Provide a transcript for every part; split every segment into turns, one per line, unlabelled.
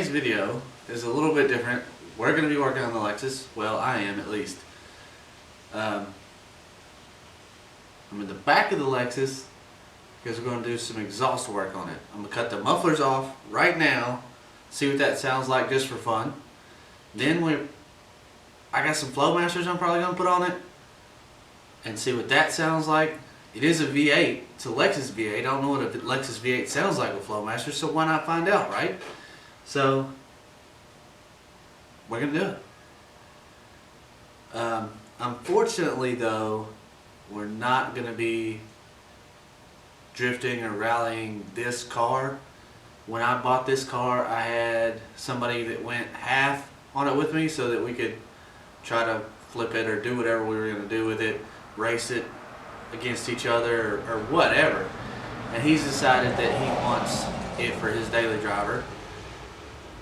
today's video is a little bit different. We're going to be working on the Lexus. Well, I am at least. I'm in the back of the Lexus because we're going to do some exhaust work on it. I'm going to cut the mufflers off right now, see what that sounds like just for fun. Then I got some flow masters I'm probably going to put on it and see what that sounds like. It is a V8. It's a Lexus V8. I don't know what a Lexus V8 sounds like with flow masters, so why not find out, right? So we're going to do it. Unfortunately though, we're not going to be drifting or rallying this car. When I bought this car, I had somebody that went half on it with me so that we could try to flip it or do whatever we were going to do with it, race it against each other or whatever. And he's decided that he wants it for his daily driver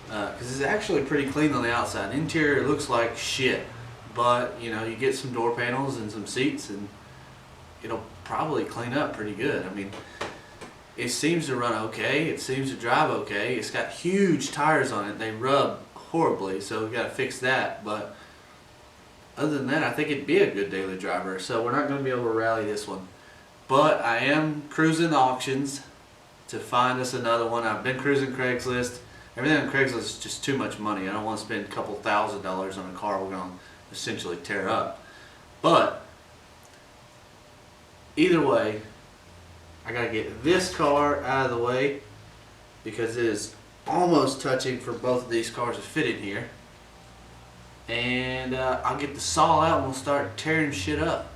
because it's actually pretty clean on the outside. Interior looks like shit, but you know, you get some door panels and some seats and it'll probably clean up pretty good. I mean, it seems to run okay, it seems to drive okay. It's got huge tires on it. They rub horribly, so we got to fix that. But other than that, I think it'd be a good daily driver. So we're not going to be able to rally this one. But I am cruising auctions to find us another one. I've been cruising Craigslist. Everything on Craigslist is just too much money. I don't want to spend a couple $1,000s on a car we're going to essentially tear up. But either way, I got to get this car out of the way because it is almost touching for both of these cars to fit in here. And I'll get the saw out and we'll start tearing shit up.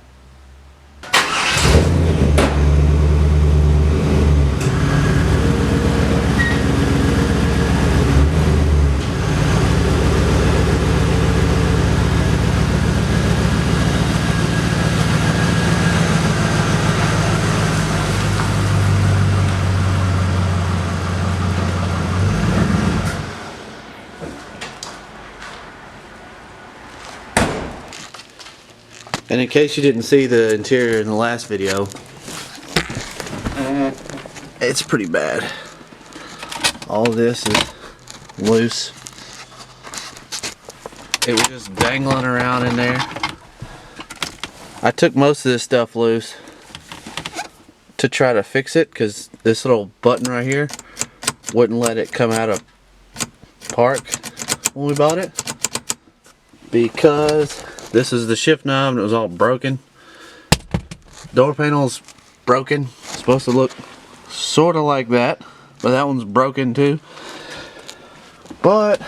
And in case you didn't see the interior in the last video, it's pretty bad. All this is loose. It was just dangling around in there. I took most of this stuff loose to try to fix it because this little button right here wouldn't let it come out of park when we bought it, because this is the shift knob and it was all broken. Door panel's broken. It's supposed to look sort of like that, but that one's broken too. But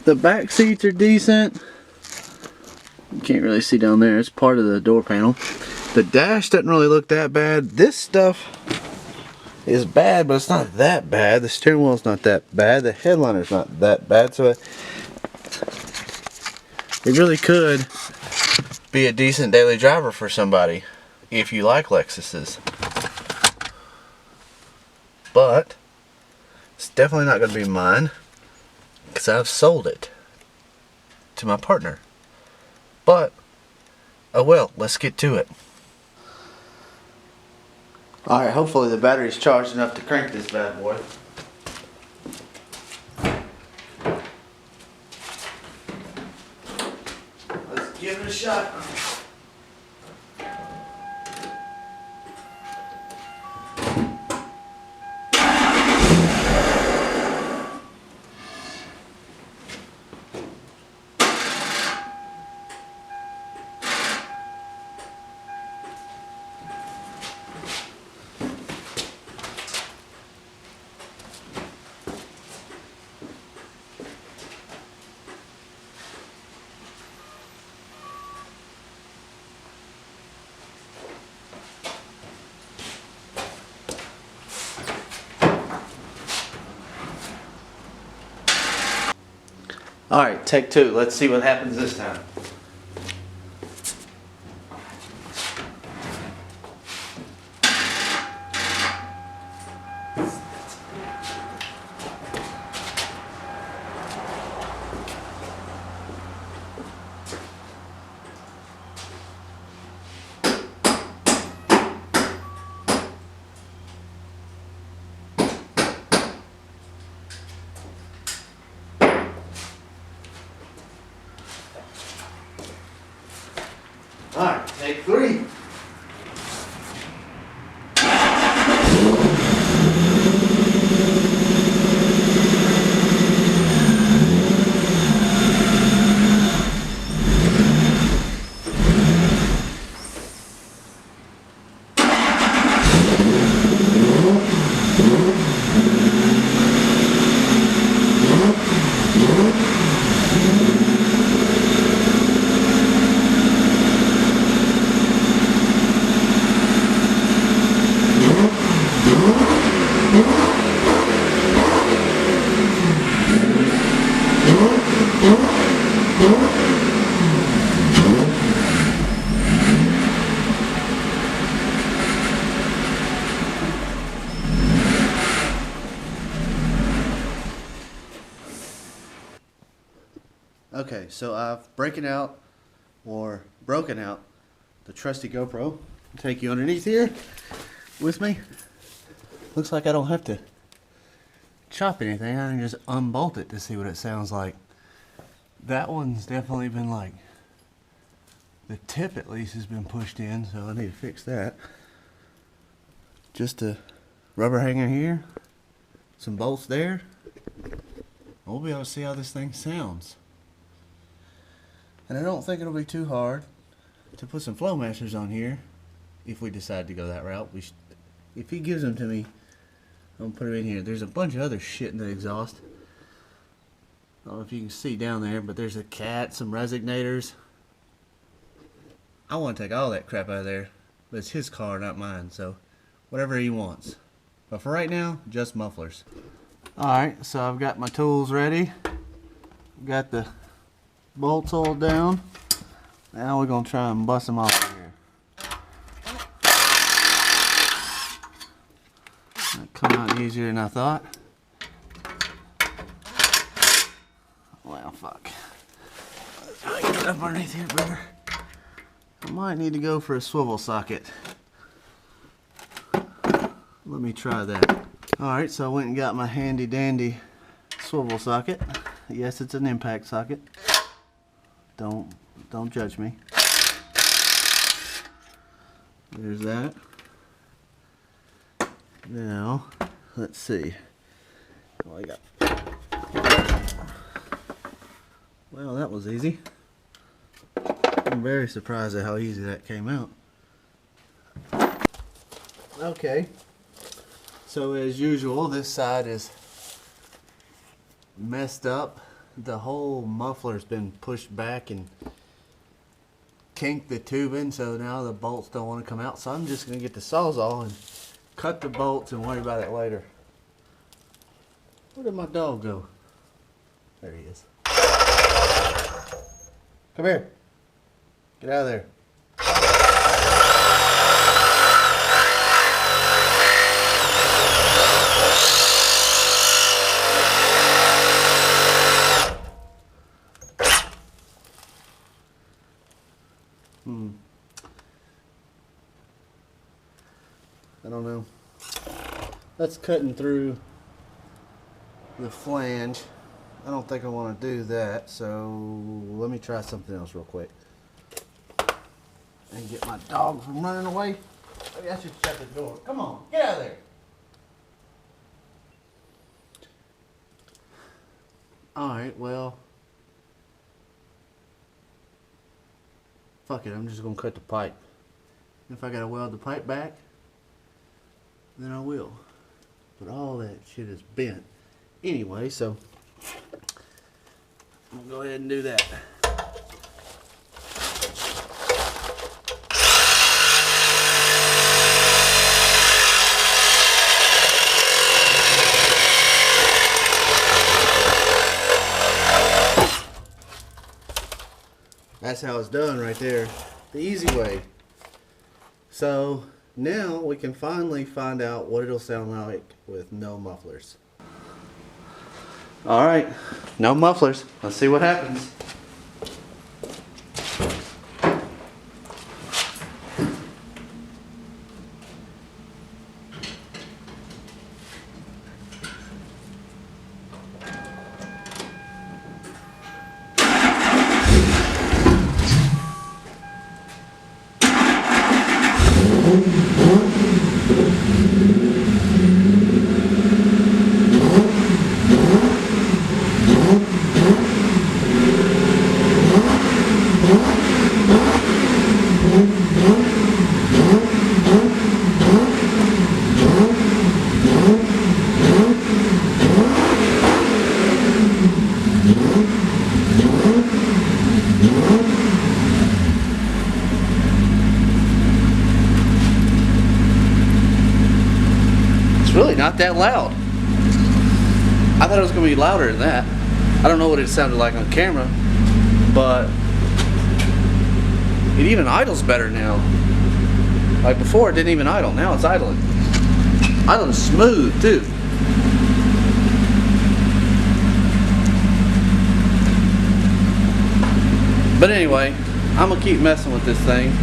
the back seats are decent. You can't really see down there. It's part of the door panel. The dash doesn't really look that bad. This stuff is bad, but it's not that bad. The steering wheel's not that bad. The headliner's not that bad. So it really could be a decent daily driver for somebody if you like Lexuses. But it's definitely not going to be mine because I've sold it to my partner. But oh well, let's get to it. Alright, hopefully the battery's charged enough to crank this bad boy. Let's give it a shot. Alright, take two. Let's see what happens this time. All right, take 3. Okay, so I've broken out the trusty GoPro. I'll take you underneath here with me. Looks like I don't have to chop anything. I can just unbolt it to see what it sounds like. That one's definitely been like, the tip at least has been pushed in, so I need to fix that. Just a rubber hanger here, some bolts there. We'll be able to see how this thing sounds. And I don't think it'll be too hard to put some flow masters on here if we decide to go that route. If he gives them to me, I'm gonna put them in here. There's a bunch of other shit in the exhaust. I don't know if you can see down there, but there's a cat, some resignators. I want to take all that crap out of there, but it's his car, not mine, so whatever he wants. But for right now, just mufflers. Alright, so I've got my tools ready. Got the bolts all down. Now we're going to try and bust them off of here. That come out easier than I thought. Well, fuck. I get up underneath here better. I might need to go for a swivel socket. Let me try that. Alright, so I went and got my handy dandy swivel socket. Yes, it's an impact socket. Don't judge me. There's that. Now, let's see. What I got? Well, that was easy. I'm very surprised at how easy that came out. Okay. So as usual, this side is messed up. The whole muffler's been pushed back and kinked the tubing, so now the bolts don't want to come out. So I'm just going to get the Sawzall and cut the bolts and worry about it later. Where did my dog go? There he is. Come here. Get out of there. I don't know. That's cutting through the flange. I don't think I want to do that, so let me try something else real quick. And get my dog from running away. Maybe I should shut the door. Come on, get out of there. Alright, well. Fuck it, I'm just going to cut the pipe. If I got to weld the pipe back, then I will. But all that shit is bent. Anyway, so I'm going to go ahead and do that. That's how it's done right there. The easy way. So now we can finally find out what it'll sound like with no mufflers. Alright, no mufflers. Let's see what happens. really not that loud. I thought it was going to be louder than that. I don't know what it sounded like on camera, but it even idles better now. Like before, it didn't even idle. Now it's idling. Idling smooth too. But anyway, I'm gonna keep messing with this thing.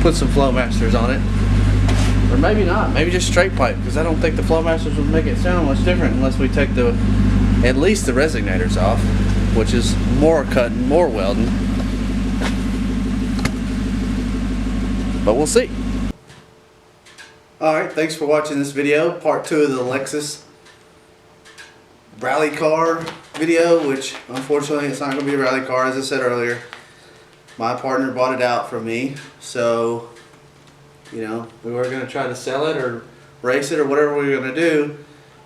Put some Flowmasters on it, or maybe not. Maybe just straight pipe, because I don't think the Flowmasters would make it sound much different unless we take at least the resonators off, which is more cutting, more welding. But we'll see. Alright, thanks for watching this video. Part 2 of the Lexus rally car video, which unfortunately it's not going to be a rally car, as I said earlier. My partner bought it out from me, so you know, we were going to try to sell it or race it or whatever we were going to do,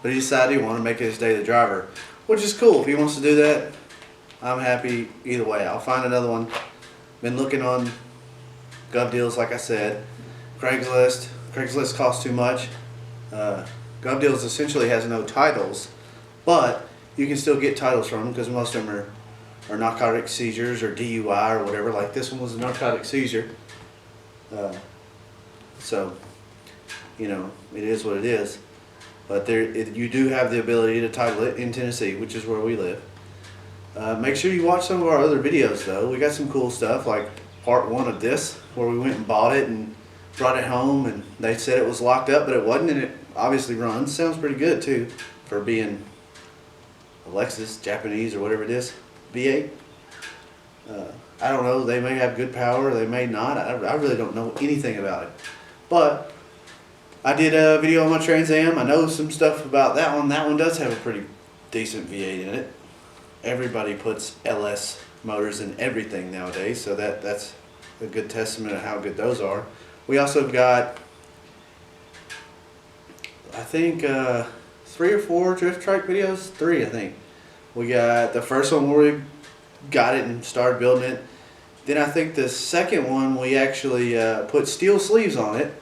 but he decided he wanted to make it his daily driver, which is cool. If he wants to do that, I'm happy either way. I'll find another one. Been looking on Gov Deals, like I said. Craigslist costs too much. Gov Deals essentially has no titles, but you can still get titles from them because most of them are narcotic seizures or DUI or whatever. Like this one was a narcotic seizure. So, you know, it is what it is. But you do have the ability to title it in Tennessee, which is where we live. Make sure you watch some of our other videos though. We got some cool stuff, like part 1 of this, where we went and bought it and brought it home, and they said it was locked up, but it wasn't, and it obviously runs. Sounds pretty good too for being a Lexus, Japanese or whatever it is, V8. I don't know, they may have good power, they may not. I really don't know anything about it. But I did a video on my Trans Am. I know some stuff about that one. That one does have a pretty decent V8 in it. Everybody puts LS motors in everything nowadays, so that's a good testament of how good those are. We also got, I think, 3 or 4 drift trike videos. 3, I think. We got the first one where we got it and started building it. Then I think the second one we actually put steel sleeves on it,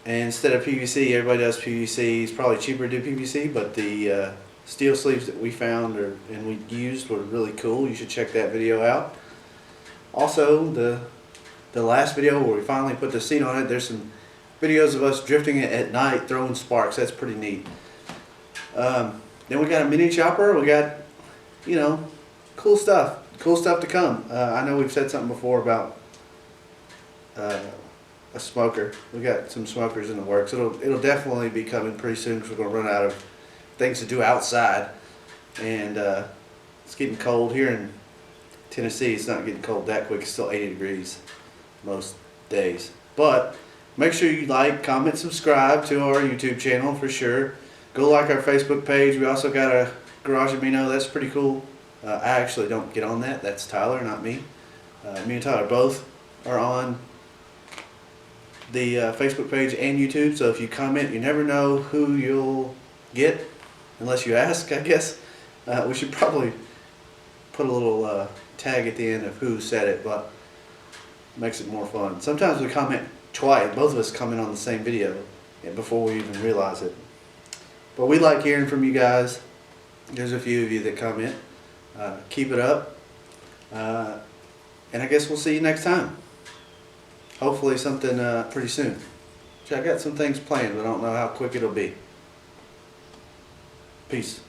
and instead of PVC. Everybody does PVC. It's probably cheaper to do PVC, but the steel sleeves that we found and we used were really cool. You should check that video out. Also, the last video where we finally put the seat on it, there's some videos of us drifting it at night, throwing sparks. That's pretty neat. Then we got a mini chopper. We got, you know, cool stuff. Cool stuff to come. I know we've said something before about a smoker. We got some smokers in the works. It'll definitely be coming pretty soon because we're going to run out of things to do outside. And it's getting cold here in Tennessee. It's not getting cold that quick. It's still 80 degrees most days. But make sure you like, comment, subscribe to our YouTube channel for sure. Go like our Facebook page. We also got a Garage Amino. That's pretty cool. I actually don't get on that. That's Tyler, not me. Me and Tyler both are on the Facebook page and YouTube. So if you comment, you never know who you'll get unless you ask, I guess. We should probably put a little tag at the end of who said it, but it makes it more fun. Sometimes we comment twice. Both of us comment on the same video before we even realize it. But we like hearing from you guys. There's a few of you that comment. Keep it up. And I guess we'll see you next time. Hopefully something pretty soon. I got some things planned, but I don't know how quick it'll be. Peace.